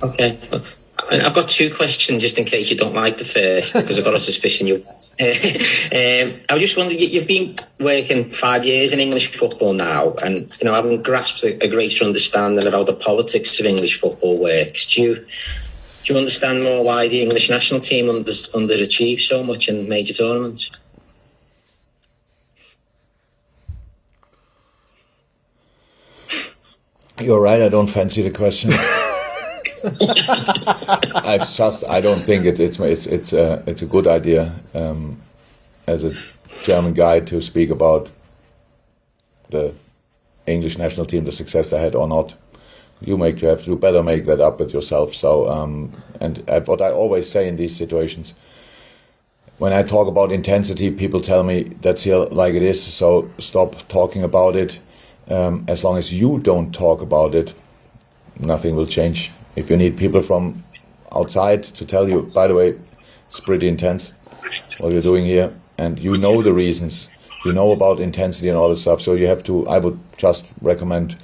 Okay. I've got two questions just in case you don't like the first, because I've got a suspicion you. I was just wondering, you've been working 5 years in English football now, and I haven't grasped a greater understanding of how the politics of English football works. Do you understand more why the English national team underachieve so much in major tournaments? You're right. I don't fancy the question. It's just I don't think it's a good idea as a German guy to speak about the English national team, the success they had or not. You better make that up with yourself. So what I always say in these situations, when I talk about intensity, people tell me that's here like it is. So stop talking about it. As long as you don't talk about it, nothing will change. If you need people from outside to tell you, by the way, it's pretty intense what you're doing here, and you know the reasons, you know about intensity and all this stuff. So I would just recommend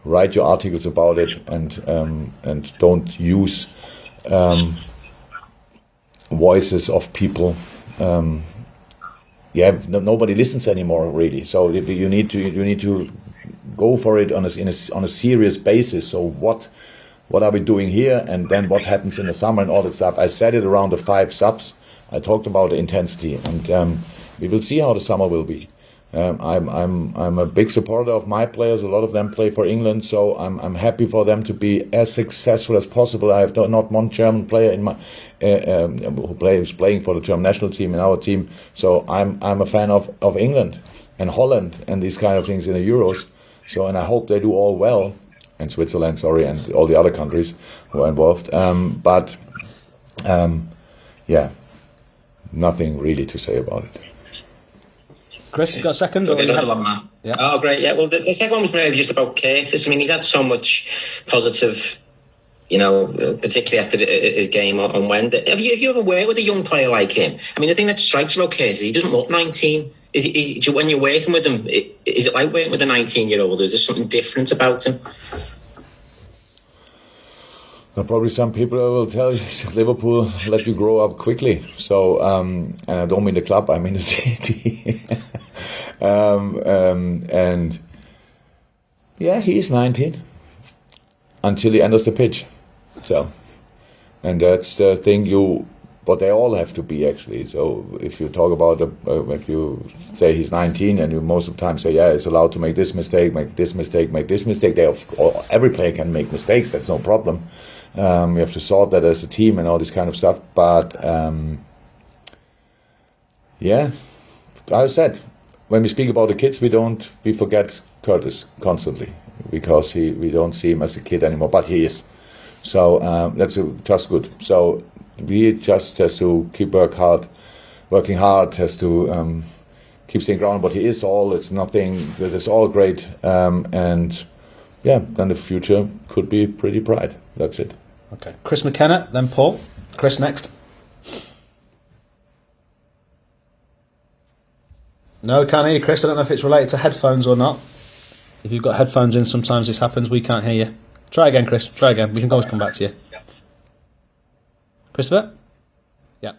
write your articles about it and don't use voices of people. Nobody listens anymore really. So you need to go for it on a serious basis. So what are we doing here, and then what happens in the summer and all that stuff. I said it around the 5 subs. I talked about the intensity, and we will see how the summer will be. I'm a big supporter of my players. A lot of them play for England, so I'm happy for them to be as successful as possible. I have not one German player in my who's playing for the German national team in our team. So I'm a fan of England and Holland and these kind of things in the Euros. So, and I hope they do all well, and Switzerland, sorry, and all the other countries who are involved. Nothing really to say about it. Chris, you got a second? Okay, another one, Matt. Yeah. Oh, great. Yeah. Well, the second one was really just about Curtis. I mean, he's had so much positive, particularly after his game on Wednesday. Have you ever worked with a young player like him? I mean, the thing that strikes me about Curtis is he doesn't look 19. When you're working with him, is it like working with a 19-year-old? Is there something different about him? Well, probably some people will tell you Liverpool let you grow up quickly. So, and I don't mean the club, I mean the city. And yeah, he is 19 until he enters the pitch. So, and that's the thing but they all have to be actually. So if you talk about, if you say he's 19 and you most of the time say, yeah, he's allowed to make this mistake, make this mistake, make this mistake. Every player can make mistakes, that's no problem. You have to sort that as a team and all this kind of stuff. But as I said, when we speak about the kids, we forget Curtis constantly because we don't see him as a kid anymore, but he is. So that's just good. So he just has to keep working hard, has to keep staying grounded. But he is all. It's nothing. It's all great. Then the future could be pretty bright. That's it. Okay, Chris McKenna, then Paul. Chris next. No, can't hear you, Chris. I don't know if it's related to headphones or not. If you've got headphones in, sometimes this happens. We can't hear you. Try again, Chris. Try again. We can always come back to you. Christopher? Yeah.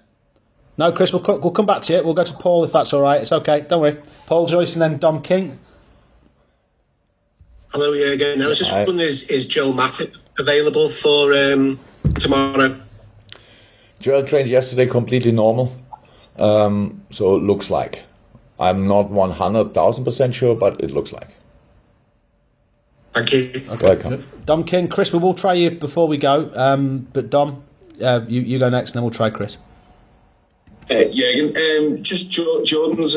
No, Chris, we'll come back to you. We'll go to Paul if that's all right. It's okay. Don't worry. Paul Joyce and then Dom King. Hello, again. I was just wondering, is Joel Matip available for tomorrow? Joel trained yesterday completely normal. So it looks like. I'm not 100,000% sure, but it looks like. Thank you. Okay. Welcome. Dom King, Chris, we will try you before we go. But Dom, you go next and then we'll try Chris. Just Jordan's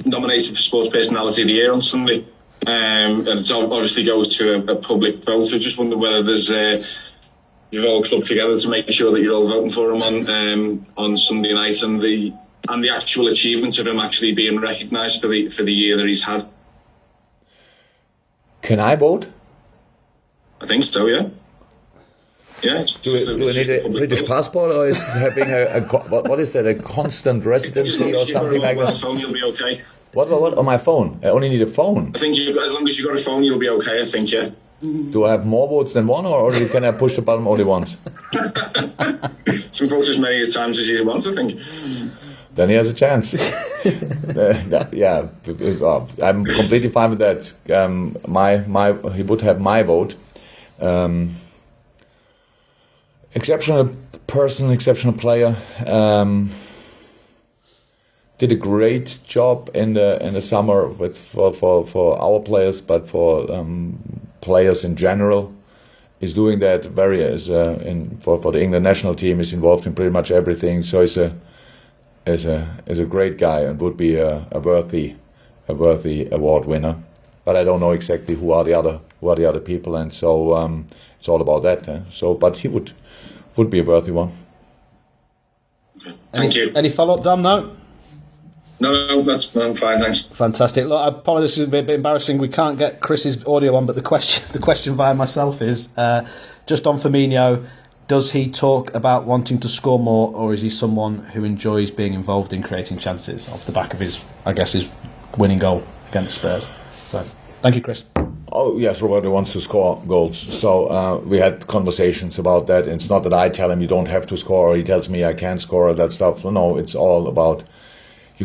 nominated for Sports Personality of the Year on Sunday. And it obviously goes to a public vote. So just wonder whether there's you've all clubbed together to make sure that you're all voting for him on Sunday night, and the actual achievement of him actually being recognised for the year that he's had. Can I vote? I think so. Yeah. Yeah. Do we need a British passport, or is having what is that, a constant residency or something like that? Phone, you'll be okay. What on my phone? I only need a phone. I think as long as you've got a phone, you'll be okay. I think, yeah. Do I have more votes than one, or can I push the button only once? You can vote as many times as you want, I think. Then he has a chance. Yeah, I'm completely fine with that. He would have my vote. Exceptional person, exceptional player. Did a great job in the summer for our players, but for players in general. Is doing that for the England national team. Is involved in pretty much everything. So is a great guy and would be a worthy award winner. But I don't know exactly who are the other people, and so it's all about that. But he would be a worthy one. Okay. Thank you. Any follow-up, Dom? No? No, I'm fine, thanks. Fantastic. Look, I apologise, this is a bit embarrassing. We can't get Chris's audio on, but the question via myself is just on Firmino. Does he talk about wanting to score more, or is he someone who enjoys being involved in creating chances off the back of his winning goal against Spurs? So, thank you, Chris. Oh yes, Roberto wants to score goals. So we had conversations about that. It's not that I tell him you don't have to score, or he tells me I can't score, or that stuff. No, it's all about you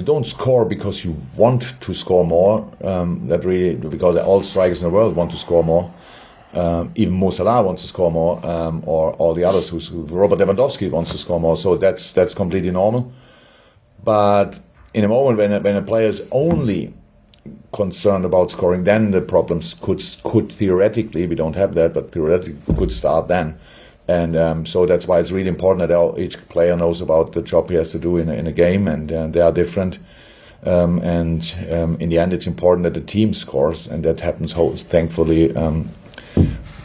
don't score because you want to score more. Because all strikers in the world want to score more. Even Mo Salah wants to score more, or all the others. Robert Lewandowski wants to score more. So that's completely normal. But in a moment when a player is only concerned about scoring, then the problems could theoretically, we don't have that, but theoretically could start then. And so that's why it's really important that each player knows about the job he has to do in a game, and they are different. In the end, it's important that the team scores, and that happens, thankfully,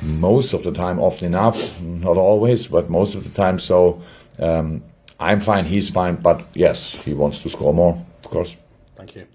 most of the time, often enough, not always, but most of the time. So I'm fine, he's fine, but yes, he wants to score more, of course. Thank you.